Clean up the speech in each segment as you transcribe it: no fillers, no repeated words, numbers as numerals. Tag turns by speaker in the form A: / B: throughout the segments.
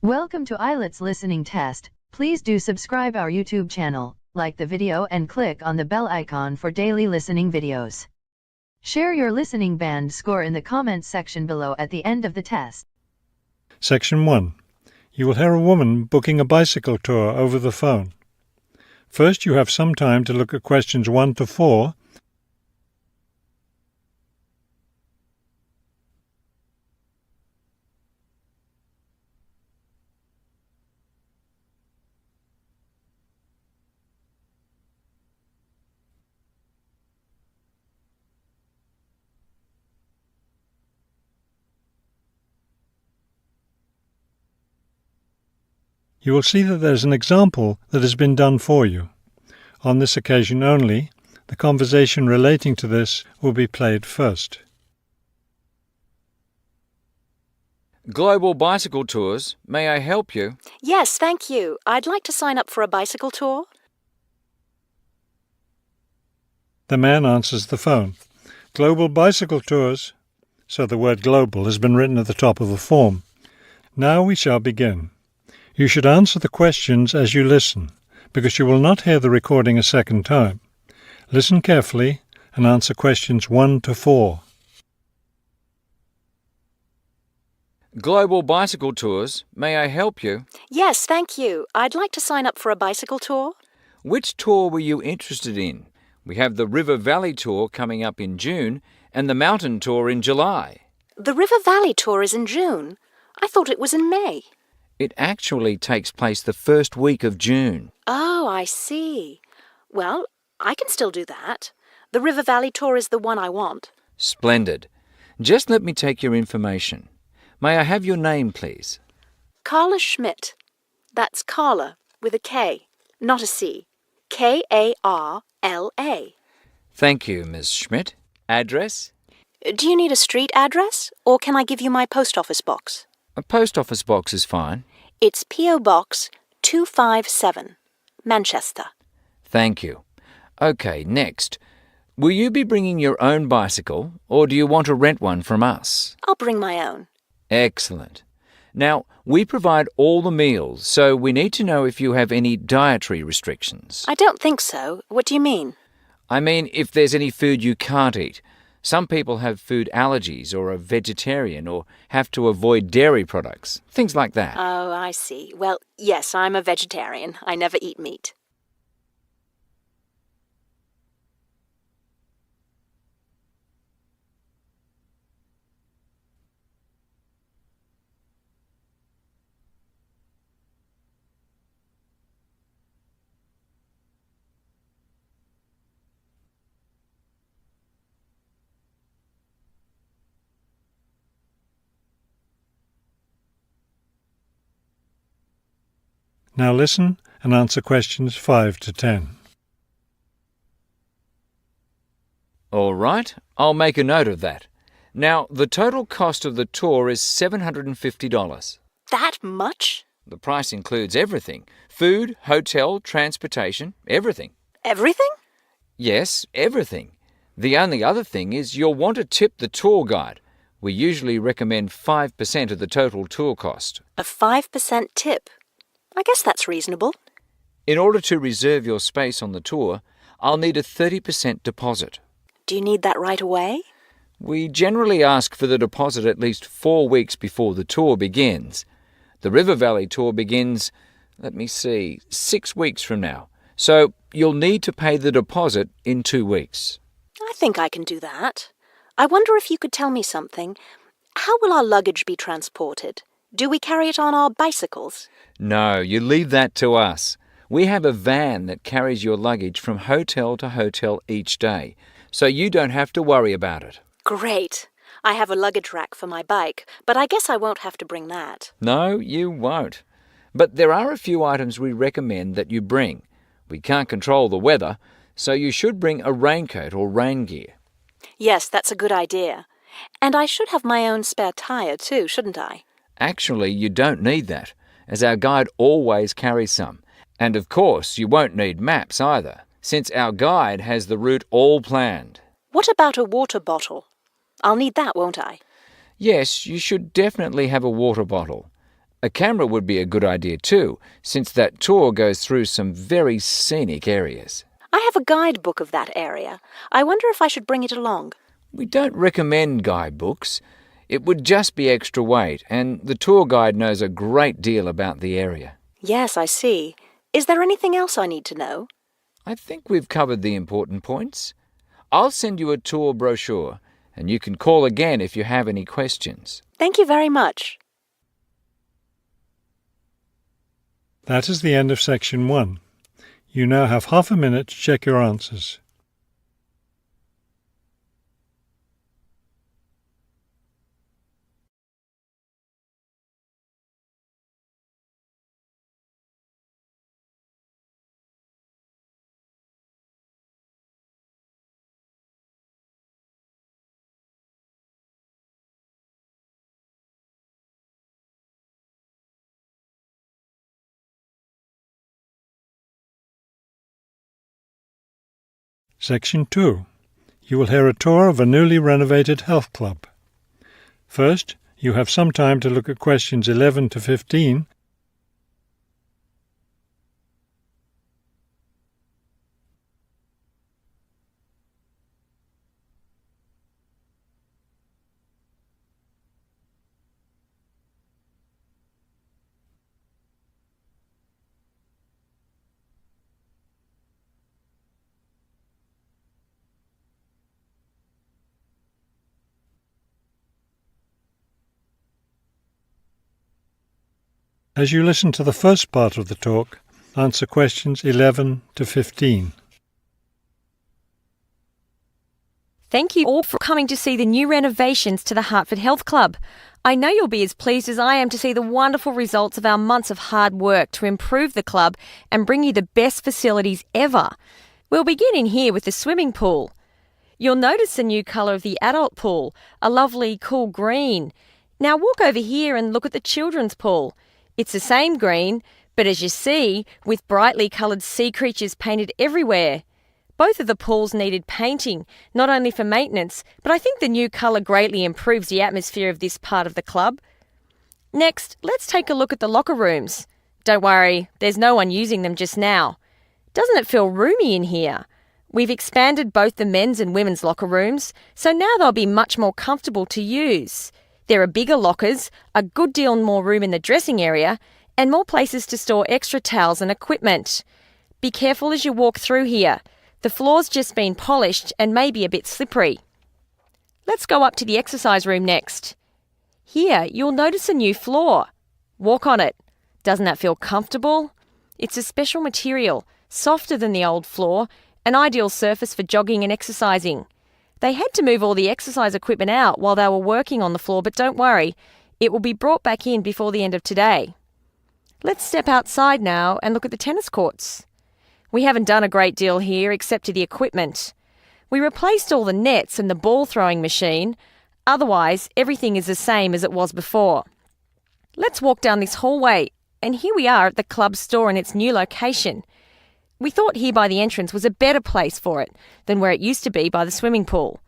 A: Welcome to IELTS listening test. Please do subscribe our YouTube channel, like the video and click on the bell icon for daily listening videos. Share your listening band score in the comments section below at the end of the test.
B: Section 1. You will hear a woman booking a bicycle tour over the phone. First, you have some time to look at questions 1 to 4. You will see that there is an example that has been done for you. On this occasion only, the conversation relating to this will be played first.
C: Global bicycle tours. May I help you?
D: Yes, thank you. I'd like to sign up for a bicycle tour.
B: The man answers the phone. Global bicycle tours. So the word global has been written at the top of the form. Now we shall begin. You should answer the questions as you listen, because you will not hear the recording a second time. Listen carefully and answer questions 1 to 4.
C: Global bicycle tours. May I help you?
D: Yes, thank you. I'd like to sign up for a bicycle tour.
C: Which tour were you interested in? We have the River Valley tour coming up in June and the mountain tour in July.
D: The River Valley tour is in June. I thought it was in May.
C: It actually takes place the first week of June.
D: Oh, I see. Well, I can still do that. The River Valley tour is the one I want.
C: Splendid. Just let me take your information. May I have your name, please?
D: Carla Schmidt. That's Carla with a K, not a C. Karla.
C: Thank you, Ms. Schmidt. Address?
D: Do you need a street address, or can I give you my post office box?
C: A post office box is fine.
D: It's P.O. Box 257, Manchester.
C: Thank you. Okay, next. Will you be bringing your own bicycle, or do you want to rent one from us?
D: I'll bring my own.
C: Excellent. Now, we provide all the meals, so we need to know if you have any dietary restrictions.
D: I don't think so. What do you mean?
C: I mean, if there's any food you can't eat. Some people have food allergies or are vegetarian or have to avoid dairy products, things like that.
D: Oh, I see. Well, yes, I'm a vegetarian. I never eat meat.
B: Now listen and answer questions 5 to 10.
C: All right, I'll make a note of that. Now, the total cost of the tour is $750.
D: That much?
C: The price includes everything. Food, hotel, transportation, everything.
D: Everything?
C: Yes, everything. The only other thing is you'll want to tip the tour guide. We usually recommend 5% of the total tour cost.
D: A 5% tip. I guess that's reasonable.
C: In order to reserve your space on the tour, I'll need a 30% deposit.
D: Do you need that right away?
C: We generally ask for the deposit at least 4 weeks before the tour begins. The River Valley tour begins, 6 weeks from now. So you'll need to pay the deposit in 2 weeks.
D: I think I can do that. I wonder if you could tell me something. How will our luggage be transported? Do we carry it on our bicycles?
C: No, you leave that to us. We have a van that carries your luggage from hotel to hotel each day, so you don't have to worry about it.
D: Great. I have a luggage rack for my bike, but I guess I won't have to bring that.
C: No, you won't. But there are a few items we recommend that you bring. We can't control the weather, so you should bring a raincoat or rain gear.
D: Yes, that's a good idea. And I should have my own spare tire too, shouldn't I?
C: Actually, you don't need that, as our guide always carries some. And of course, you won't need maps either, since our guide has the route all planned.
D: What about a water bottle? I'll need that, won't I?
C: Yes, you should definitely have a water bottle. A camera would be a good idea too, since that tour goes through some very scenic areas.
D: I have a guidebook of that area. I wonder if I should bring it along.
C: We don't recommend guidebooks. It would just be extra weight, and the tour guide knows a great deal about the area.
D: Yes, I see. Is there anything else I need to know?
C: I think we've covered the important points. I'll send you a tour brochure, and you can call again if you have any questions.
D: Thank you very much.
B: That is the end of section 1. You now have half a minute to check your answers. Section 2. You will hear a tour of a newly renovated health club. First, you have some time to look at questions 11 to 15. As you listen to the first part of the talk, answer questions 11 to 15.
E: Thank you all for coming to see the new renovations to the Hartford Health Club. I know you'll be as pleased as I am to see the wonderful results of our months of hard work to improve the club and bring you the best facilities ever. We'll begin in here with the swimming pool. You'll notice the new colour of the adult pool, a lovely cool green. Now walk over here and look at the children's pool. It's the same green, but as you see, with brightly coloured sea creatures painted everywhere. Both of the pools needed painting, not only for maintenance, but I think the new colour greatly improves the atmosphere of this part of the club. Next, let's take a look at the locker rooms. Don't worry, there's no one using them just now. Doesn't it feel roomy in here? We've expanded both the men's and women's locker rooms, so now they'll be much more comfortable to use. There are bigger lockers, a good deal more room in the dressing area, and more places to store extra towels and equipment. Be careful as you walk through here. The floor's just been polished and may be a bit slippery. Let's go up to the exercise room next. Here, you'll notice a new floor. Walk on it. Doesn't that feel comfortable? It's a special material, softer than the old floor, an ideal surface for jogging and exercising. They had to move all the exercise equipment out while they were working on the floor, but don't worry, it will be brought back in before the end of today. Let's step outside now and look at the tennis courts. We haven't done a great deal here except to the equipment. We replaced all the nets and the ball throwing machine. Otherwise, everything is the same as it was before. Let's walk down this hallway, and here we are at the club store in its new location. We thought here by the entrance was a better place for it than where it used to be by the swimming pool.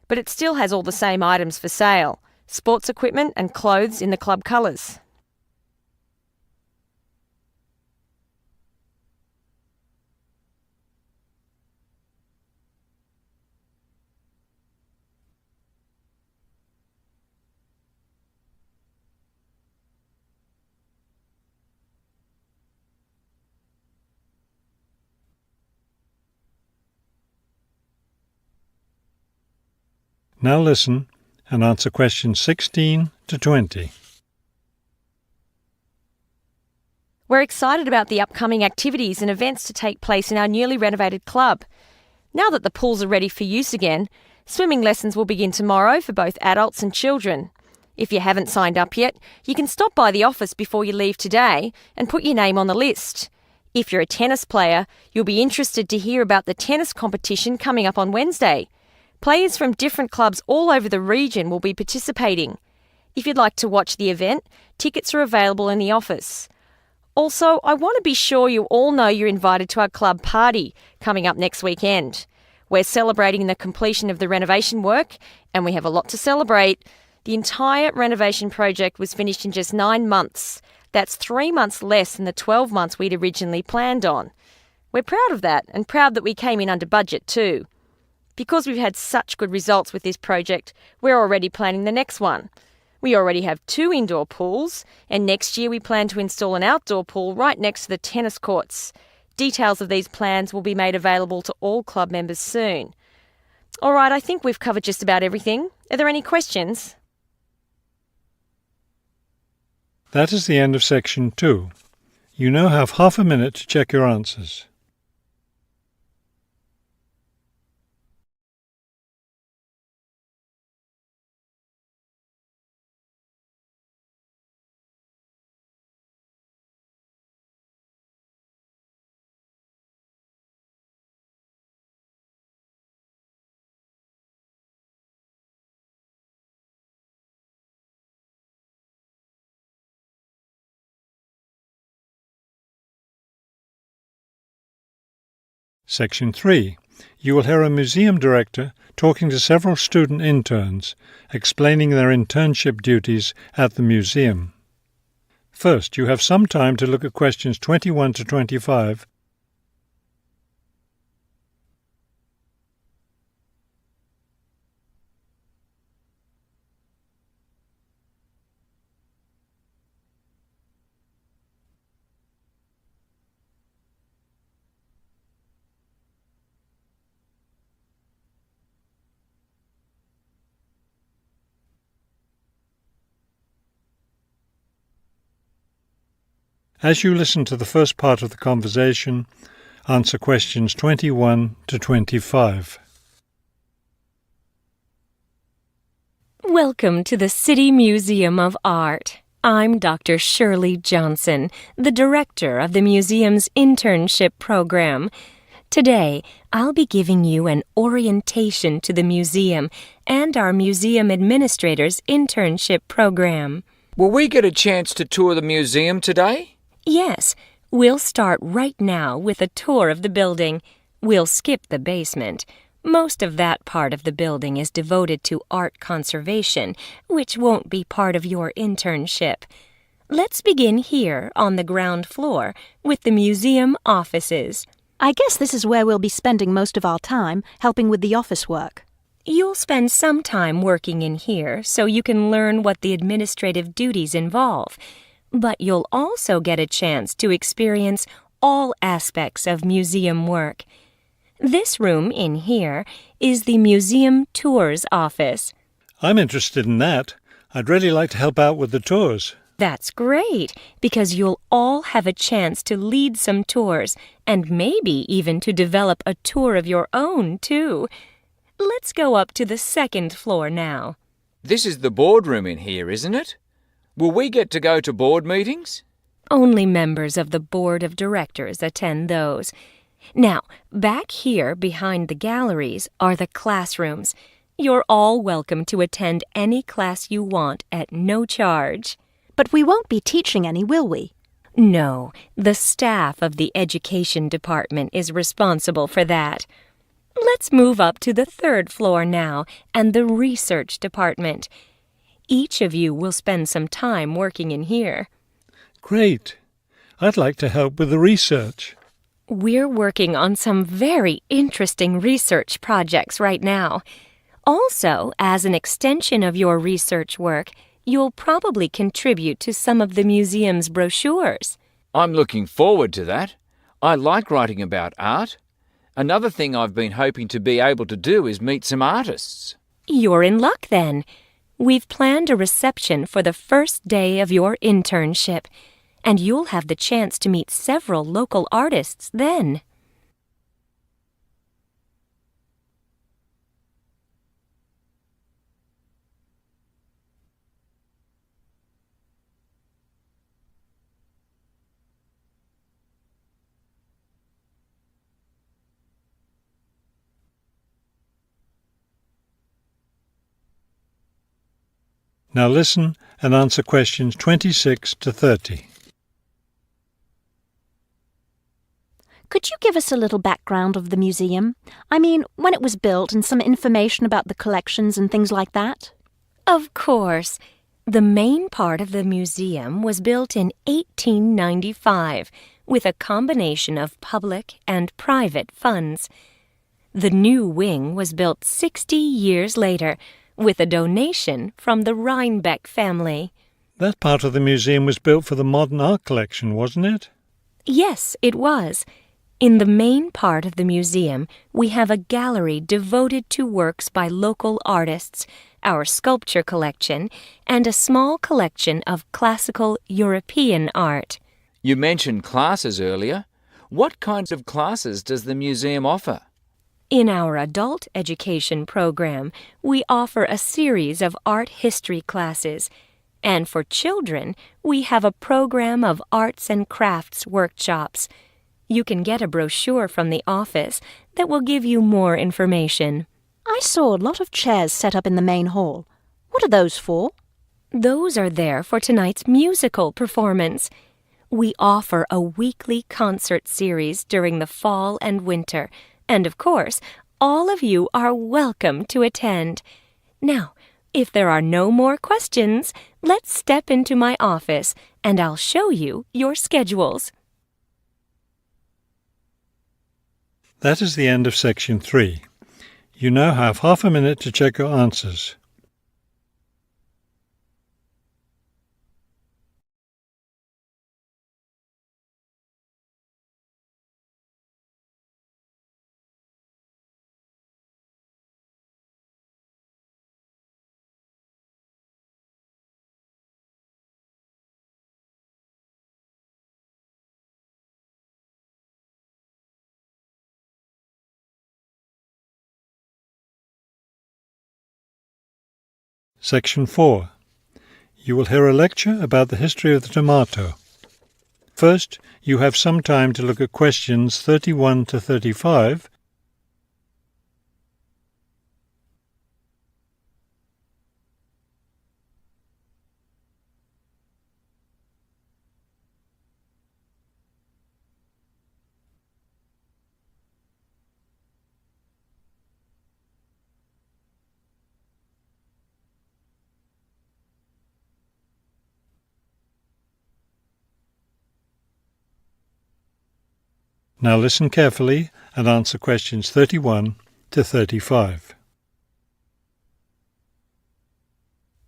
E: But it still has all the same items for sale, sports equipment and clothes in the club colours.
B: Now listen and answer questions 16 to 20.
E: We're excited about the upcoming activities and events to take place in our newly renovated club. Now that the pools are ready for use again, swimming lessons will begin tomorrow for both adults and children. If you haven't signed up yet, you can stop by the office before you leave today and put your name on the list. If you're a tennis player, you'll be interested to hear about the tennis competition coming up on Wednesday. Players from different clubs all over the region will be participating. If you'd like to watch the event, tickets are available in the office. Also, I want to be sure you all know you're invited to our club party coming up next weekend. We're celebrating the completion of the renovation work, and we have a lot to celebrate. The entire renovation project was finished in just 9 months. That's 3 months less than the 12 months we'd originally planned on. We're proud of that, and proud that we came in under budget too. Because we've had such good results with this project, we're already planning the next one. We already have 2 indoor pools, and next year we plan to install an outdoor pool right next to the tennis courts. Details of these plans will be made available to all club members soon. All right, I think we've covered just about everything. Are there any questions?
B: That is the end of section 2. You now have half a minute to check your answers. Section 3. You will hear a museum director talking to several student interns, explaining their internship duties at the museum. First, you have some time to look at questions 21 to 25. As you listen to the first part of the conversation, answer questions 21 to 25.
F: Welcome to the City Museum of Art. I'm Dr. Shirley Johnson, the director of the museum's internship program. Today, I'll be giving you an orientation to the museum and our museum administrator's internship program.
C: Will we get a chance to tour the museum today?
F: Yes, we'll start right now with a tour of the building. We'll skip the basement. Most of that part of the building is devoted to art conservation, which won't be part of your internship. Let's begin here on the ground floor with the museum offices.
D: I guess this is where we'll be spending most of our time, helping with the office work.
F: You'll spend some time working in here so you can learn what the administrative duties involve. But you'll also get a chance to experience all aspects of museum work. This room in here is the Museum Tours office.
B: I'm interested in that. I'd really like to help out with the tours.
F: That's great, because you'll all have a chance to lead some tours and maybe even to develop a tour of your own, too. Let's go up to the second floor now.
C: This is the boardroom in here, isn't it? Will we get to go to board meetings?
F: Only members of the board of directors attend those. Now, back here behind the galleries are the classrooms. You're all welcome to attend any class you want at no charge.
D: But we won't be teaching any, will we?
F: No, the staff of the education department is responsible for that. Let's move up to the third floor now and the research department. Each of you will spend some time working in here.
B: Great. I'd like to help with the research.
F: We're working on some very interesting research projects right now. Also, as an extension of your research work, you'll probably contribute to some of the museum's brochures.
C: I'm looking forward to that. I like writing about art. Another thing I've been hoping to be able to do is meet some artists.
F: You're in luck then. We've planned a reception for the first day of your internship, and you'll have the chance to meet several local artists then.
B: Now listen and answer questions 26 to 30.
D: Could you give us a little background of the museum? I mean, when it was built and some information about the collections and things like that?
F: Of course. The main part of the museum was built in 1895 with a combination of public and private funds. The new wing was built 60 years later with a donation from the Rhinebeck family.
B: That part of the museum was built for the modern art collection, wasn't it?
F: Yes, it was. In the main part of the museum, we have a gallery devoted to works by local artists, our sculpture collection, and a small collection of classical European art.
C: You mentioned classes earlier. What kinds of classes does the museum offer?
F: In our adult education program, we offer a series of art history classes, and for children, we have a program of arts and crafts workshops. You can get a brochure from the office that will give you more information.
D: I saw a lot of chairs set up in the main hall. What are those for?
F: Those are there for tonight's musical performance. We offer a weekly concert series during the fall and winter, and of course, all of you are welcome to attend. Now, if there are no more questions, let's step into my office and I'll show you your schedules.
B: That is the end of section 3. You now have half a minute to check your answers. Section 4. You will hear a lecture about the history of the tomato. First, you have some time to look at questions 31 to 35. Now listen carefully and answer questions 31 to 35.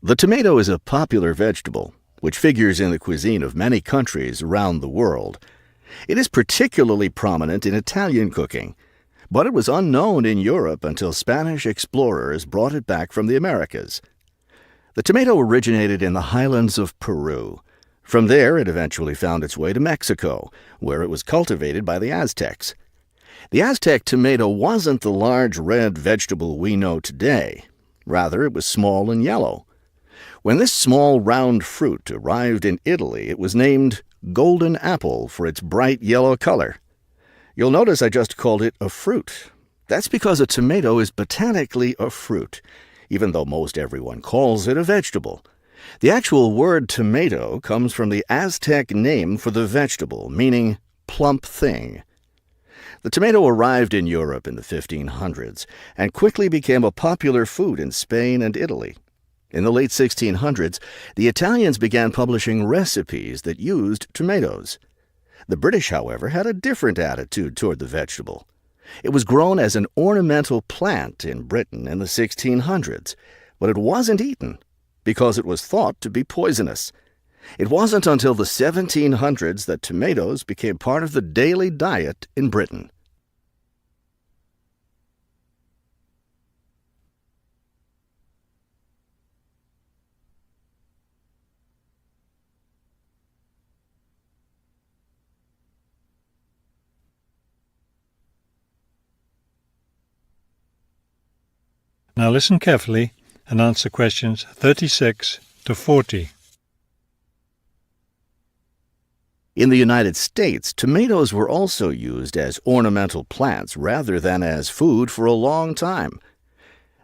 G: The tomato is a popular vegetable, which figures in the cuisine of many countries around the world. It is particularly prominent in Italian cooking, but it was unknown in Europe until Spanish explorers brought it back from the Americas. The tomato originated in the highlands of Peru. From there, it eventually found its way to Mexico, where it was cultivated by the Aztecs. The Aztec tomato wasn't the large red vegetable we know today. Rather, it was small and yellow. When this small round fruit arrived in Italy, it was named golden apple for its bright yellow color. You'll notice I just called it a fruit. That's because a tomato is botanically a fruit, even though most everyone calls it a vegetable. The actual word tomato comes from the Aztec name for the vegetable, meaning plump thing. The tomato arrived in Europe in the 1500s and quickly became a popular food in Spain and Italy. In the late 1600s, the Italians began publishing recipes that used tomatoes. The British, however, had a different attitude toward the vegetable. It was grown as an ornamental plant in Britain in the 1600s, but it wasn't eaten, because it was thought to be poisonous. It wasn't until the 1700s that tomatoes became part of the daily diet in Britain.
B: Now listen carefully and answer questions 36 to 40.
G: In the United States, tomatoes were also used as ornamental plants rather than as food for a long time.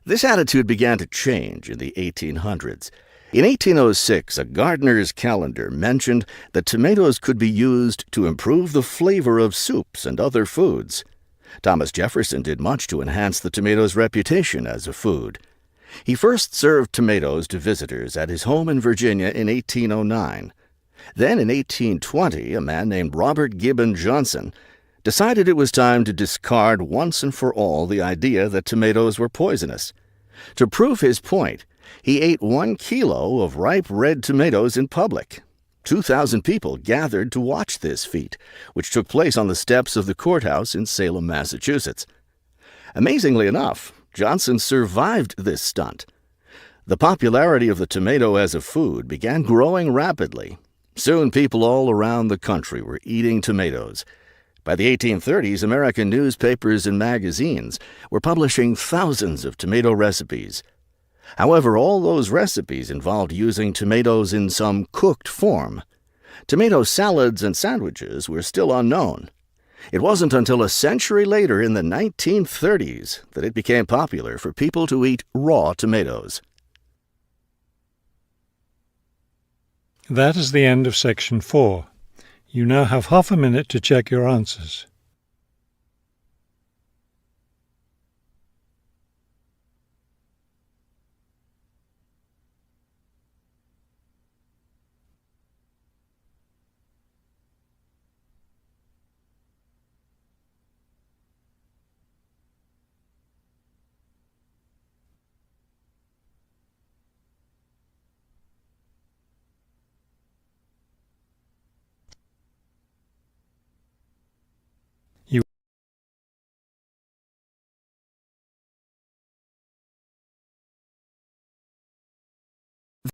G: This attitude began to change in the 1800s. In 1806, a gardener's calendar mentioned that tomatoes could be used to improve the flavor of soups and other foods. Thomas Jefferson did much to enhance the tomato's reputation as a food. He first served tomatoes to visitors at his home in Virginia in 1809. Then in 1820, a man named Robert Gibbon Johnson decided it was time to discard once and for all the idea that tomatoes were poisonous. To prove his point, he ate 1 kilo of ripe red tomatoes in public. 2,000 people gathered to watch this feat, which took place on the steps of the courthouse in Salem, Massachusetts. Amazingly enough, Johnson survived this stunt. The popularity of the tomato as a food began growing rapidly. Soon people all around the country were eating tomatoes. By the 1830s, American newspapers and magazines were publishing thousands of tomato recipes. However, all those recipes involved using tomatoes in some cooked form. Tomato salads and sandwiches were still unknown. It wasn't until a century later, in the 1930s, that it became popular for people to eat raw tomatoes.
B: That is the end of section 4. You now have half a minute to check your answers.